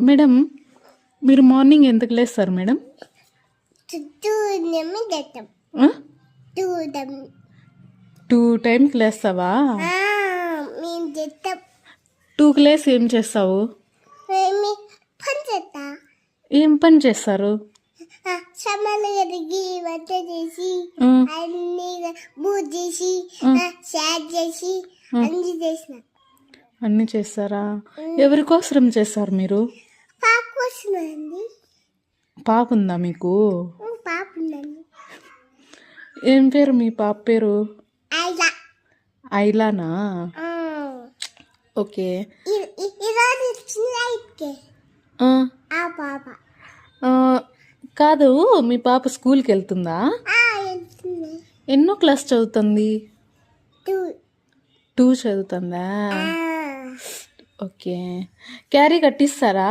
Madam మీరు morning ఎందుకు లేస్తారు మేడం? ఆ? 2 టైంకి లేస్తావా? 2కి లేసి ఏం చేస్తావు? ఏం పని చేస్తారు? సమాలు కడిగి వంట చేసి అన్ని పూజ చేసి షేర్ చేసి అన్ని చేసిన. అన్నీ చేస్తారా? ఎవరి కోసం చేస్తారు మీరు? పాప కోసమండి. పాప ఉందా మీకు? పాప ఉందండి. ఏం పేరు మీ పాప పేరు? ఐలా. ఐలానా? ఓకే. ఈరోజు చిన్న అయితే ఆ పాప కాదు, మీ పాప స్కూల్కి వెళ్తుందా? వెళ్తుంది. ఎన్నో క్లాస్ చదువుతుంది? 2. చదువుతుందా? ఓకే. క్యారీ కట్టిస్తారా?